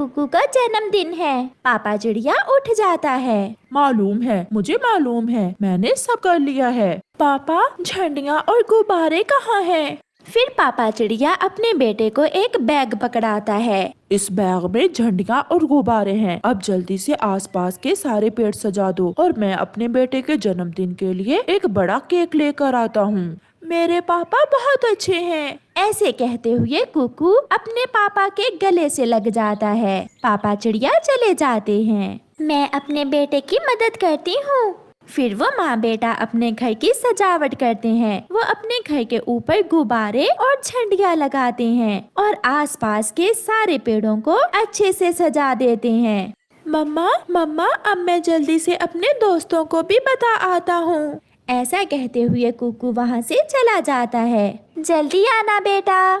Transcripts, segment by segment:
कुकू का जन्मदिन है। पापा चिड़िया उठ जाता है। मालूम है, मुझे मालूम है, मैंने सब कर लिया है। पापा, झंडियाँ और गुब्बारे कहाँ हैं? फिर पापा चिड़िया अपने बेटे को एक बैग पकड़ाता है। इस बैग में झंडियाँ और गुब्बारे हैं। अब जल्दी से आसपास के सारे पेड़ सजा दो और मैं अपने बेटे के जन्मदिन के लिए एक बड़ा केक लेकर आता हूँ। मेरे पापा बहुत अच्छे हैं। ऐसे कहते हुए कुकू अपने पापा के गले से लग जाता है। पापा चिड़िया चले जाते हैं। मैं अपने बेटे की मदद करती हूँ। फिर वो माँ बेटा अपने घर की सजावट करते हैं। वो अपने घर के ऊपर गुब्बारे और झंडियाँ लगाते हैं और आसपास के सारे पेड़ों को अच्छे से सजा देते हैं। मम्मा, मम्मा, अब मैं जल्दी से अपने दोस्तों को भी बता आता हूँ। ऐसा कहते हुए कुकू वहाँ से चला जाता है। जल्दी आना बेटा।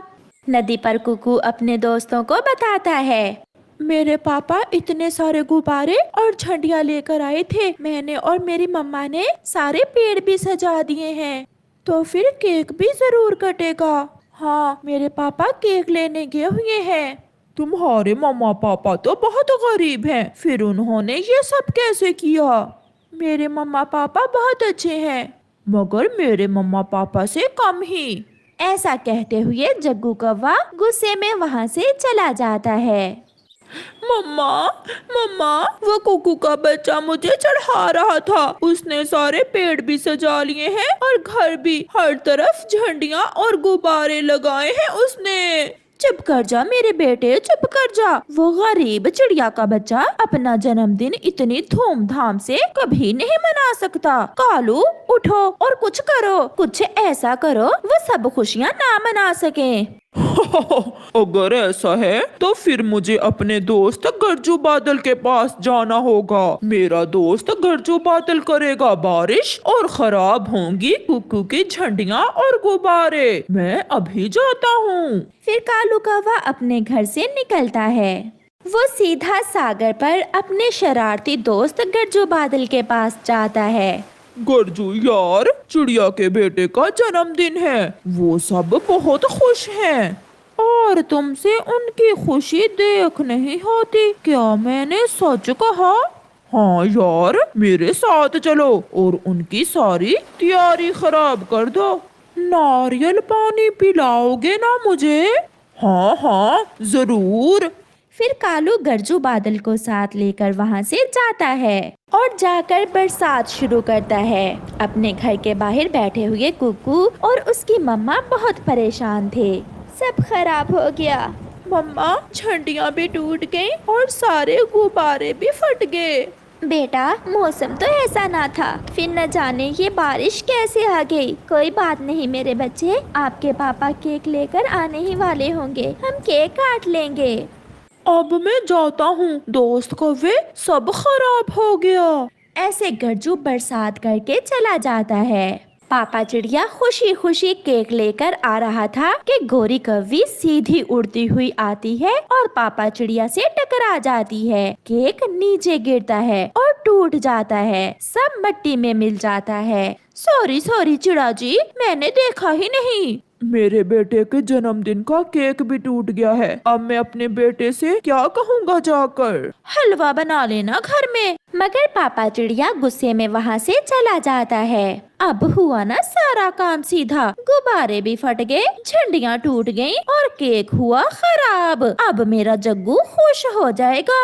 नदी पर कुकू अपने दोस्तों को बताता है। मेरे पापा इतने सारे गुब्बारे और झंडियाँ लेकर आए थे। मैंने और मेरी मम्मा ने सारे पेड़ भी सजा दिए हैं। तो फिर केक भी जरूर कटेगा। हाँ, मेरे पापा केक लेने गए हुए हैं। तुम्हारे मम्मा पापा तो बहुत गरीब हैं, फिर उन्होंने ये सब कैसे किया? मेरे मम्मा पापा बहुत अच्छे हैं, मगर मेरे मम्मा पापा से कम ही। ऐसा कहते हुए जग्गू कौवा गुस्से में वहाँ से चला जाता है। मम्मा, मम्मा, वो कुकू का बच्चा मुझे चढ़ा रहा था। उसने सारे पेड़ भी सजा लिए हैं और घर भी, हर तरफ झंडियाँ और गुब्बारे लगाए हैं उसने। चुप कर जा मेरे बेटे, चुप कर जा। वो गरीब चिड़िया का बच्चा अपना जन्मदिन इतनी धूमधाम से कभी नहीं मना सकता। कालू, उठो और कुछ करो। कुछ ऐसा करो वो सब खुशियाँ ना मना सके। अगर ऐसा है तो फिर मुझे अपने दोस्त गरजू बादल के पास जाना होगा। मेरा दोस्त गरजू बादल करेगा बारिश और खराब होंगी कुकू की झंडियाँ और गुब्बारे। मैं अभी जाता हूँ। फिर कालू कौवा अपने घर से निकलता है। वो सीधा सागर पर अपने शरारती दोस्त गरजू बादल के पास जाता है। गरजू यार, चिड़िया के बेटे का जन्मदिन है। वो सब बहुत खुश हैं और तुमसे उनकी खुशी देख नहीं होती। क्या मैंने सच कहा? हाँ यार, मेरे साथ चलो और उनकी सारी तैयारी खराब कर दो। नारियल पानी पिलाओगे ना मुझे? हाँ हाँ, जरूर। फिर कालू गरजू बादल को साथ लेकर वहाँ से जाता है और जाकर बरसात शुरू करता है। अपने घर के बाहर बैठे हुए कुकू और उसकी मम्मा बहुत परेशान थे। सब खराब हो गया। मम्मा, झंडियाँ भी टूट गईं और सारे गुब्बारे भी फट गए। बेटा, मौसम तो ऐसा ना था, फिर न जाने ये बारिश कैसे आ गई। कोई बात नहीं मेरे बच्चे, आपके पापा केक लेकर आने ही वाले होंगे। हम केक काट लेंगे। अब मैं जाता हूँ, दोस्त कौवे, सब खराब हो गया। ऐसे गरजू बरसात करके चला जाता है। पापा चिड़िया खुशी खुशी केक लेकर आ रहा था कि गोरी कौवी सीधी उड़ती हुई आती है और पापा चिड़िया से टकरा जाती है। केक नीचे गिरता है और टूट जाता है। सब मिट्टी में मिल जाता है। सॉरी सॉरी चिड़ा जी, मैंने देखा ही नहीं। मेरे बेटे के जन्मदिन का केक भी टूट गया है। अब मैं अपने बेटे से क्या कहूँगा जाकर? हलवा बना लेना घर में। मगर पापा चिड़िया गुस्से में वहाँ से चला जाता है। अब हुआ ना सारा काम सीधा। गुब्बारे भी फट गए, झंडियाँ टूट गईं और केक हुआ खराब। अब मेरा जग्गू खुश हो जाएगा।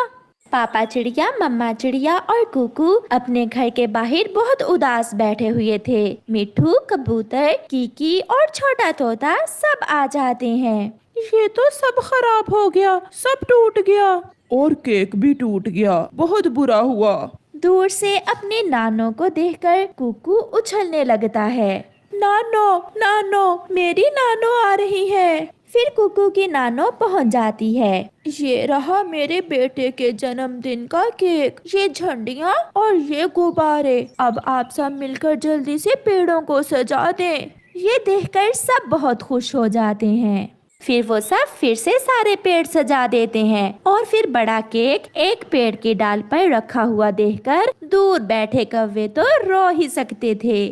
पापा चिड़िया, मम्मा चिड़िया और कुकू अपने घर के बाहर बहुत उदास बैठे हुए थे। मिट्ठू, कबूतर, कीकी और छोटा तोता सब आ जाते हैं। ये तो सब खराब हो गया, सब टूट गया और केक भी टूट गया। बहुत बुरा हुआ। दूर से अपने नानों को देखकर कुकू उछलने लगता है। नानो, नानो, मेरी नानो आ रही है। फिर कुकू की नानो पहुंच जाती है। ये रहा मेरे बेटे के जन्मदिन का केक, ये झंडियाँ और ये गुब्बारे। अब आप सब मिलकर जल्दी से पेड़ों को सजा दें। ये देखकर सब बहुत खुश हो जाते हैं। फिर वो सब फिर से सारे पेड़ सजा देते हैं और फिर बड़ा केक एक पेड़ की डाल पर रखा हुआ देखकर दूर बैठे कौवे तो रो ही सकते थे।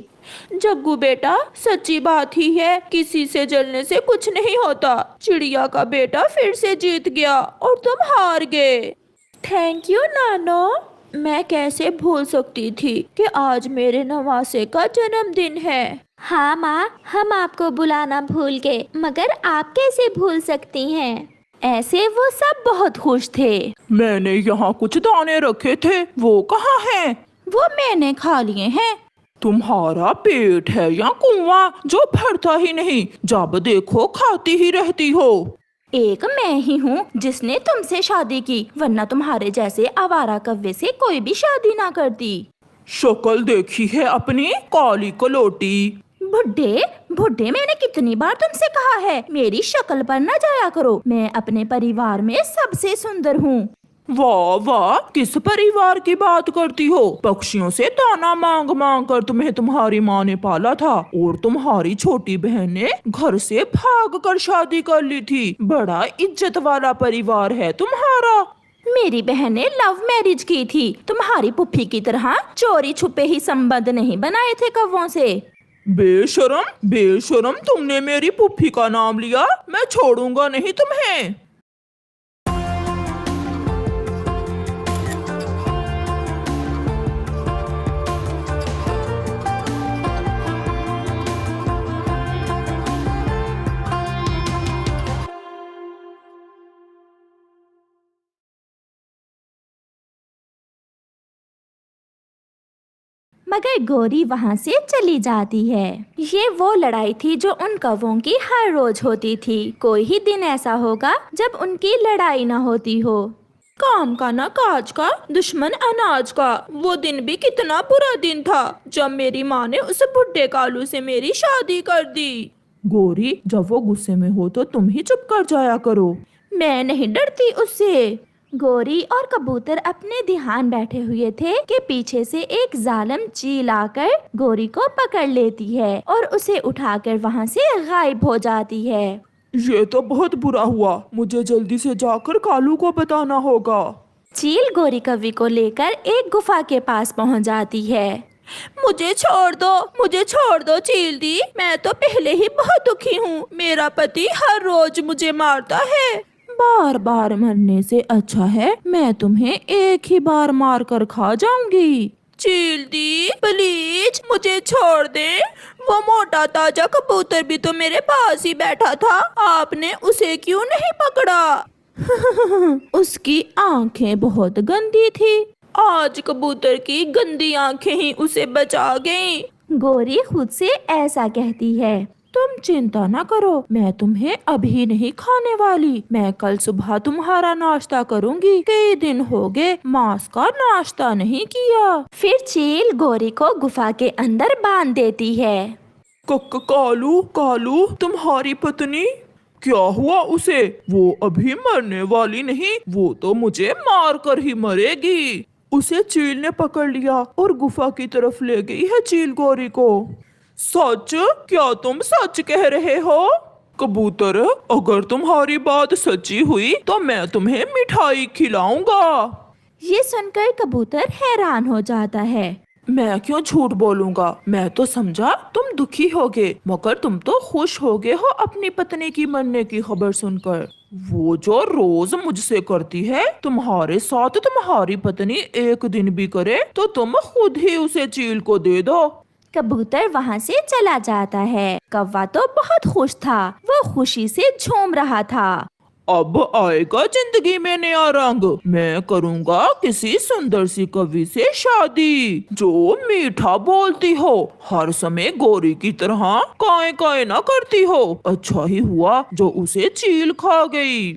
जग्गू बेटा, सच्ची बात ही है, किसी से जलने से कुछ नहीं होता। चिड़िया का बेटा फिर से जीत गया और तुम हार गए। थैंक यू नानो। मैं कैसे भूल सकती थी कि आज मेरे नवासे का जन्मदिन है। हाँ माँ, हम आपको बुलाना भूल गए, मगर आप कैसे भूल सकती हैं? ऐसे वो सब बहुत खुश थे। मैंने यहाँ कुछ दाने रखे थे, वो कहाँ हैं? वो मैंने खा लिए हैं। तुम्हारा पेट है या कुआं जो भरता ही नहीं, जब देखो खाती ही रहती हो। एक मैं ही हूँ जिसने तुमसे शादी की, वरना तुम्हारे जैसे आवारा कव्वे से कोई भी शादी ना करती। शक्ल देखी है अपनी, काली कलोटी। बुड्ढे बुड्ढे, मैंने कितनी बार तुमसे कहा है मेरी शक्ल पर न जाया करो। मैं अपने परिवार में सबसे सुंदर हूँ। वाह वाह, किस परिवार की बात करती हो? पक्षियों से दाना मांग मांग कर तुम्हें तुम्हारी माँ ने पाला था, और तुम्हारी छोटी बहन ने घर से भाग कर शादी कर ली थी। बड़ा इज्जत वाला परिवार है तुम्हारा। मेरी बहन ने लव मैरिज की थी, तुम्हारी पुप्पी की तरह चोरी छुपे ही संबंध नहीं बनाए थे कौवों से। बेशरम बेशरम, तुमने मेरी पुप्पी का नाम लिया, मैं छोड़ूंगा नहीं तुम्हें। मगर गोरी वहाँ से चली जाती है। ये वो लड़ाई थी जो उन कौवों की हर रोज होती थी। कोई ही दिन ऐसा होगा जब उनकी लड़ाई ना होती हो। काम का ना काज का, दुश्मन अनाज का। वो दिन भी कितना बुरा दिन था जब मेरी माँ ने उस बुढ़े कालू से मेरी शादी कर दी। गोरी, जब वो गुस्से में हो तो तुम ही चुप कर जाया करो। मैं नहीं डरती उससे। गोरी और कबूतर अपने ध्यान बैठे हुए थे कि पीछे से एक जालिम चील आकर गोरी को पकड़ लेती है और उसे उठाकर वहाँ से गायब हो जाती है। ये तो बहुत बुरा हुआ, मुझे जल्दी से जाकर कालू को बताना होगा। चील गोरी कव्वी को लेकर एक गुफा के पास पहुँच जाती है। मुझे छोड़ दो चील दी, मैं तो पहले ही बहुत दुखी हूँ। मेरा पति हर रोज मुझे मारता है। बार बार मरने से अच्छा है मैं तुम्हें एक ही बार मार कर खा जाऊंगी। चील दी प्लीज मुझे छोड़ दे। वो मोटा ताजा कबूतर भी तो मेरे पास ही बैठा था, आपने उसे क्यों नहीं पकड़ा? उसकी आंखें बहुत गंदी थी, आज कबूतर की गंदी आंखें ही उसे बचा गईं। गोरी खुद से ऐसा कहती है। तुम चिंता न करो, मैं तुम्हें अभी नहीं खाने वाली। मैं कल सुबह तुम्हारा नाश्ता करूंगी। कई दिन हो गए मांस का नाश्ता नहीं किया। फिर चील गोरी को गुफा के अंदर बांध देती है। कालू, तुम्हारी पत्नी क्या हुआ उसे? वो अभी मरने वाली नहीं, वो तो मुझे मार कर ही मरेगी। उसे चील ने पकड़ लिया और गुफा की तरफ ले गई है चील गोरी को। सच? क्या तुम सच कह रहे हो? कबूतर, अगर तुम्हारी बात सच्ची हुई तो मैं तुम्हें मिठाई खिलाऊंगा। ये सुनकर कबूतर हैरान हो जाता है। मैं क्यों झूठ बोलूंगा, मैं तो समझा तुम दुखी होगे, मगर तुम तो खुश होगे हो अपनी पत्नी की मरने की खबर सुनकर। वो जो रोज मुझसे करती है तुम्हारे साथ, तुम्हारी पत्नी एक दिन भी करे तो तुम खुद ही उसे चील को दे दो। कबूतर वहाँ से चला जाता है। कौवा तो बहुत खुश था, वो खुशी से झूम रहा था। अब आएगा जिंदगी में नया रंग, मैं करूँगा किसी सुंदर सी कवि से शादी जो मीठा बोलती हो, हर समय गोरी की तरह काए काए ना करती हो। अच्छा ही हुआ जो उसे चील खा गई।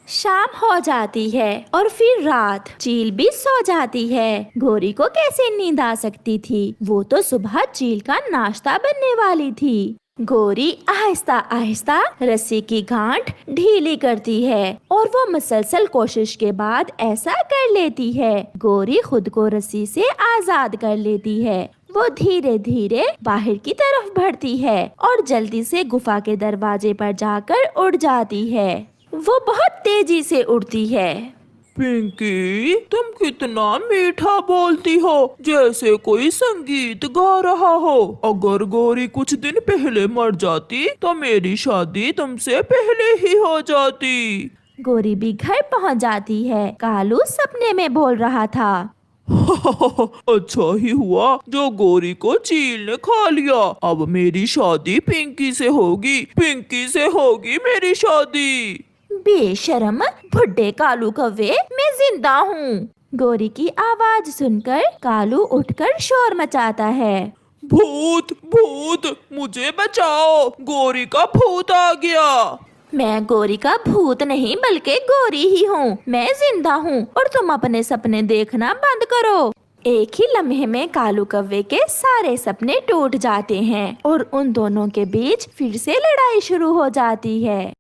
शाम हो जाती है और फिर रात। चील भी सो जाती है। गोरी को कैसे नींद आ सकती थी, वो तो सुबह चील का नाश्ता बनने वाली थी। गोरी आहिस्ता आहिस्ता रस्सी की गांठ ढीली करती है और वो मुसलसल कोशिश के बाद ऐसा कर लेती है। गोरी खुद को रस्सी से आजाद कर लेती है। वो धीरे धीरे बाहर की तरफ बढ़ती है और जल्दी से गुफा के दरवाजे पर जाकर उड़ जाती है। वो बहुत तेजी से उड़ती है। पिंकी, तुम कितना मीठा बोलती हो, जैसे कोई संगीत गा रहा हो। अगर गौरी कुछ दिन पहले मर जाती तो मेरी शादी तुमसे पहले ही हो जाती। गौरी भी घर पहुंच जाती है। कालू सपने में बोल रहा था। अच्छा ही हुआ जो गौरी को चील ने खा लिया। अब मेरी शादी पिंकी से होगी, पिंकी से होगी मेरी शादी। बेशरम बुड्ढे कालू कौवे, मैं जिंदा हूँ। गौरी की आवाज सुनकर कालू उठकर शोर मचाता है। भूत भूत, मुझे बचाओ, गौरी का भूत आ गया। मैं गौरी का भूत नहीं बल्कि गौरी ही हूँ। मैं जिंदा हूँ और तुम अपने सपने देखना बंद करो। एक ही लम्हे में कालू कौवे के सारे सपने टूट जाते हैं और उन दोनों के बीच फिर से लड़ाई शुरू हो जाती है।